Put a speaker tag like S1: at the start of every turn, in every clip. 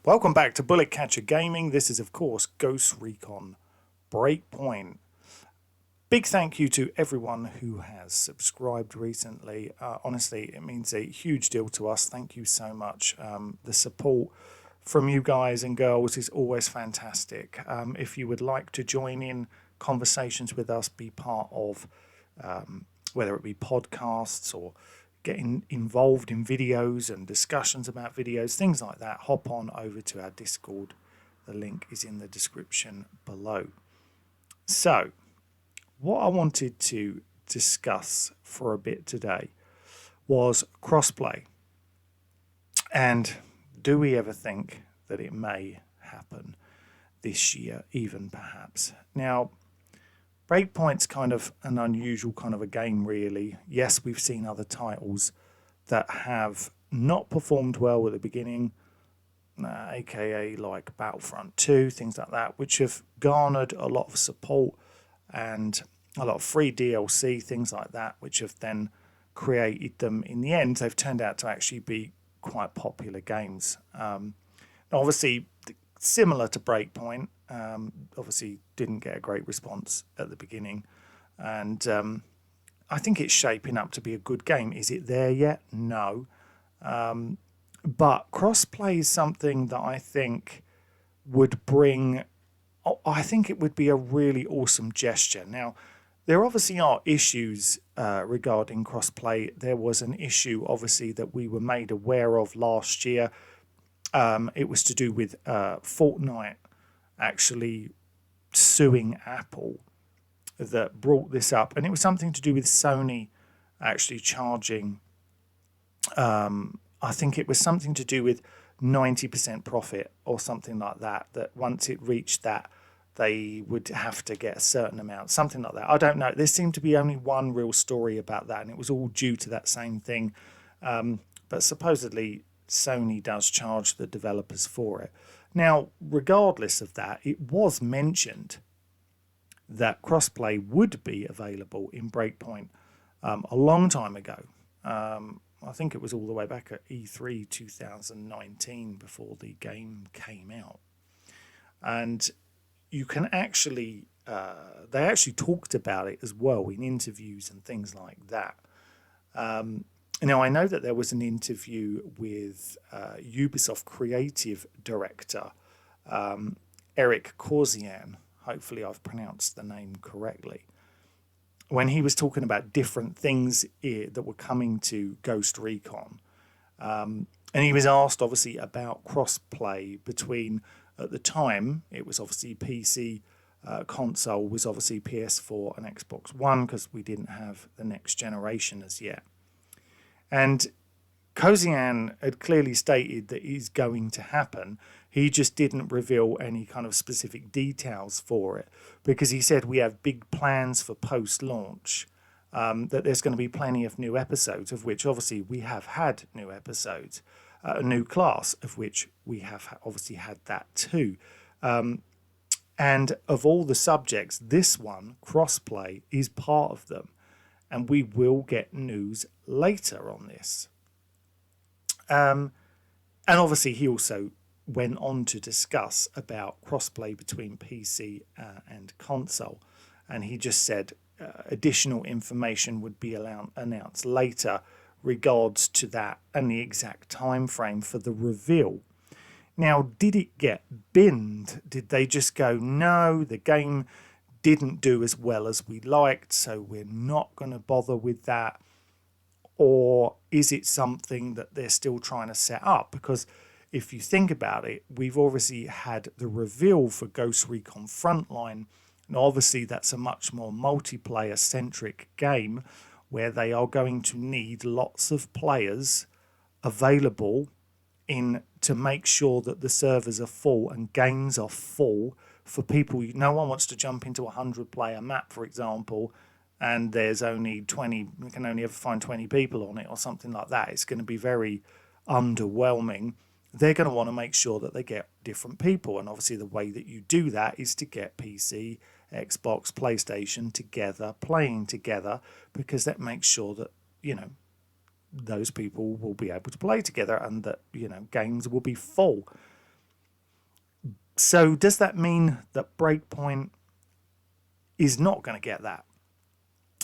S1: Welcome back to Bullet Catcher Gaming. This is, of course, Ghost Recon Breakpoint. Big thank you to everyone who has subscribed recently. Honestly, it means a huge deal to us. Thank you so much. The support from you guys and girls is always fantastic. If you would like to join in conversations with us, be part of whether it be podcasts or getting involved in videos and discussions about videos, things like that, hop on over to our Discord. The link is in the description below. So, what I wanted to discuss for a bit today was crossplay. And do we ever think that it may happen this year, even perhaps? Now, Breakpoint's kind of an unusual kind of a game, really. Yes, we've seen other titles that have not performed well at the beginning, aka like Battlefront 2, things like that, which have garnered a lot of support and a lot of free DLC, things like that, which have then created them. In the end, they've turned out to actually be quite popular games. Obviously, similar to Breakpoint, obviously didn't get a great response at the beginning, and I think it's shaping up to be a good game. Is it there yet? No, but crossplay is something that I think would bring. I think it would be a really awesome gesture. Now, there obviously are issues regarding crossplay. There was an issue, obviously, that we were made aware of last year. It was to do with Fortnite actually suing Apple that brought this up. And it was something to do with Sony actually charging, I think it was something to do with 90% profit or something like that, that once it reached that, they would have to get a certain amount, something like that. I don't know. There seemed to be only one real story about that, and it was all due to that same thing. But supposedly Sony does charge the developers for it. Now, regardless of that, it was mentioned that crossplay would be available in Breakpoint a long time ago. I think it was all the way back at E3 2019 before the game came out. And you can actually, they actually talked about it as well in interviews and things like that. Now, I know that there was an interview with Ubisoft creative director Eric Corsian. Hopefully I've pronounced the name correctly. When he was talking about different things that were coming to Ghost Recon. And he was asked, obviously, about cross-play between, at the time, it was obviously PC, console was obviously PS4 and Xbox One, because we didn't have the next generation as yet. And Kozian had clearly stated that it's going to happen. He just didn't reveal any kind of specific details for it, because he said we have big plans for post-launch, that there's going to be plenty of new episodes, of which obviously we have had new episodes, a new class, of which we have obviously had that too. And of all the subjects, this one, crossplay, is part of them. And we will get news later on this. And obviously he also went on to discuss about crossplay between PC and console. And he just said additional information would be announced later regards to that and the exact time frame for the reveal. Now, did it get binned? Did they just go, no, the game didn't do as well as we liked, so we're not going to bother with that? Or is it something that they're still trying to set up? Because if you think about it, we've obviously had the reveal for Ghost Recon Frontline, and obviously that's a much more multiplayer-centric game where they are going to need lots of players available to make sure that the servers are full and games are full for people. No one wants to jump into a 100-player map, for example, and there's only 20, you can only ever find 20 people on it or something like that. It's going to be very underwhelming. They're going to want to make sure that they get different people, and obviously the way that you do that is to get PC, Xbox, PlayStation together, playing together, because that makes sure that, those people will be able to play together and that, games will be full. So does that mean that Breakpoint is not going to get that?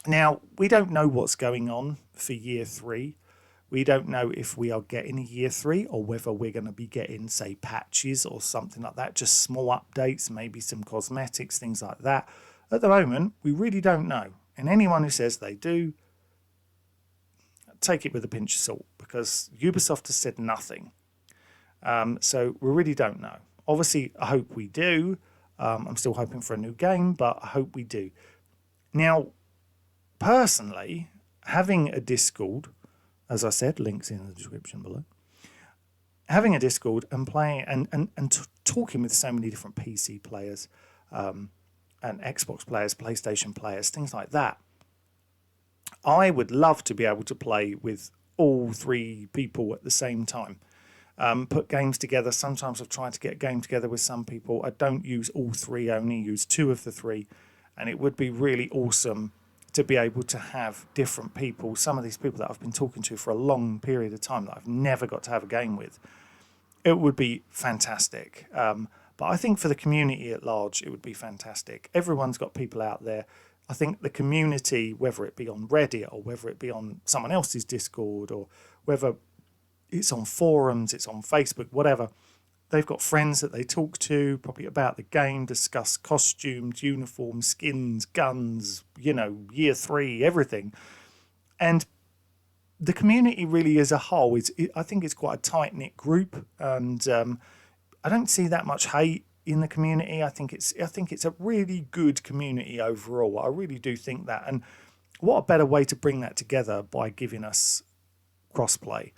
S1: Now, we don't know what's going on for year 3. We don't know if we are getting a year 3 or whether we're going to be getting, say, patches or something like that, just small updates, maybe some cosmetics, things like that. At the moment, we really don't know. And anyone who says they do, take it with a pinch of salt, because Ubisoft has said nothing. So we really don't know. Obviously, I hope we do. I'm still hoping for a new game, but I hope we do. Now, personally, having a Discord, as I said, links in the description below, having a Discord and playing and talking with so many different PC players and Xbox players, PlayStation players, things like that, I would love to be able to play with all 3 people at the same time. Put games together. Sometimes I've tried to get a game together with some people. I don't use all 3, I only use 2 of the 3. And it would be really awesome to be able to have different people, some of these people that I've been talking to for a long period of time that I've never got to have a game with. It would be fantastic. But I think for the community at large, it would be fantastic. Everyone's got people out there. I think the community, whether it be on Reddit or whether it be on someone else's Discord or whether it's on forums, it's on Facebook, whatever, they've got friends that they talk to, probably about the game, discuss costumes, uniforms, skins, guns, year 3, everything. And the community really as a whole, I think it's quite a tight-knit group, and I don't see that much hate in the community. I think it's a really good community overall. I really do think that. And what a better way to bring that together by giving us crossplay.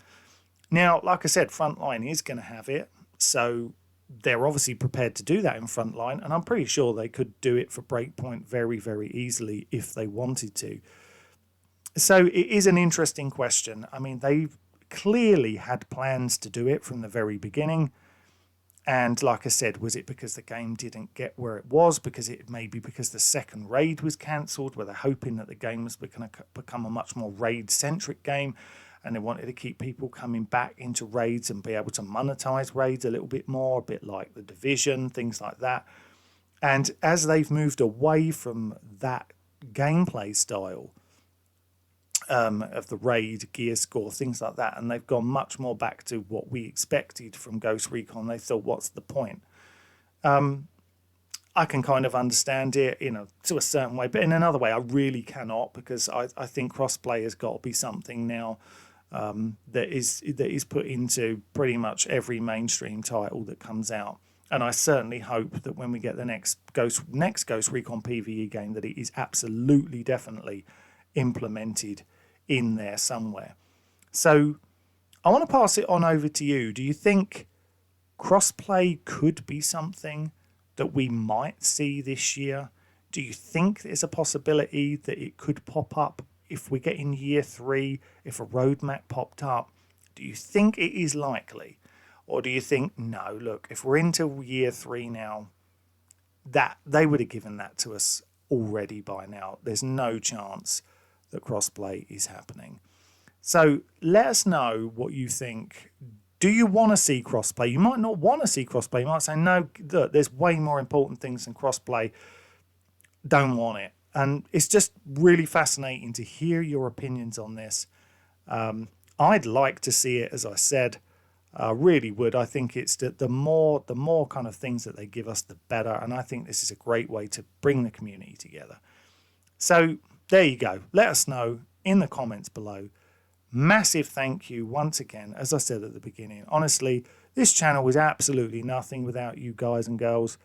S1: Now, like I said, Frontline is going to have it, so they're obviously prepared to do that in Frontline, and I'm pretty sure they could do it for Breakpoint very, very easily if they wanted to. So it is an interesting question. I mean, they've clearly had plans to do it from the very beginning. And like I said, was it because the game didn't get where it was? Because it maybe because the second raid was cancelled? Were they hoping that the game was going to become a much more raid-centric game? And they wanted to keep people coming back into raids and be able to monetize raids a little bit more, a bit like The Division, things like that. And as they've moved away from that gameplay style of the raid, gear score, things like that, and they've gone much more back to what we expected from Ghost Recon, they thought, what's the point? I can kind of understand it, to a certain way, but in another way, I really cannot, because I think crossplay has got to be something now that is put into pretty much every mainstream title that comes out. And I certainly hope that when we get the next Ghost Recon PvE game, that it is absolutely, definitely implemented in there somewhere. So I want to pass it on over to you. Do you think crossplay could be something that we might see this year? Do you think there's a possibility that it could pop up if we get in year 3, if a roadmap popped up? Do you think it is likely? Or do you think, no, look, if we're into year 3 now, that they would have given that to us already by now? There's no chance that crossplay is happening. So let us know what you think. Do you want to see crossplay? You might not want to see crossplay. You might say, no, look, there's way more important things than crossplay. Don't want it. And it's just really fascinating to hear your opinions on this. I'd like to see it, as I said. I really would. I think it's the more kind of things that they give us, the better. And I think this is a great way to bring the community together. So there you go. Let us know in the comments below. Massive thank you once again, as I said at the beginning. Honestly, this channel is absolutely nothing without you guys and girls.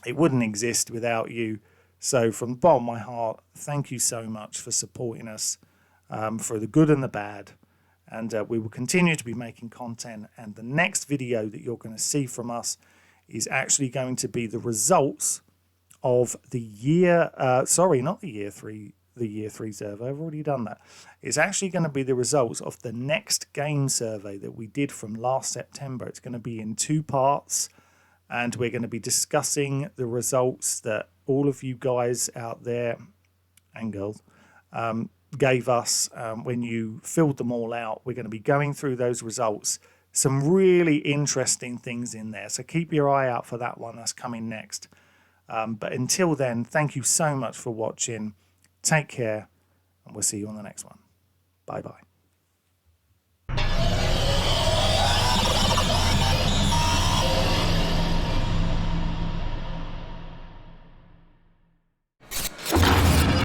S1: It wouldn't exist without you. So from the bottom of my heart, thank you so much for supporting us, for the good and the bad. And we will continue to be making content. And the next video that you're going to see from us is actually going to be the results of the year, not the year 3, the year 3 survey. I've already done that. It's actually going to be the results of the next game survey that we did from last September. It's going to be in 2 parts, and we're going to be discussing the results that all of you guys out there and girls gave us when you filled them all out. We're going to be going through those results, some really interesting things in there. So keep your eye out for that one. That's coming next. But until then, thank you so much for watching. Take care, and we'll see you on the next one. Bye-bye.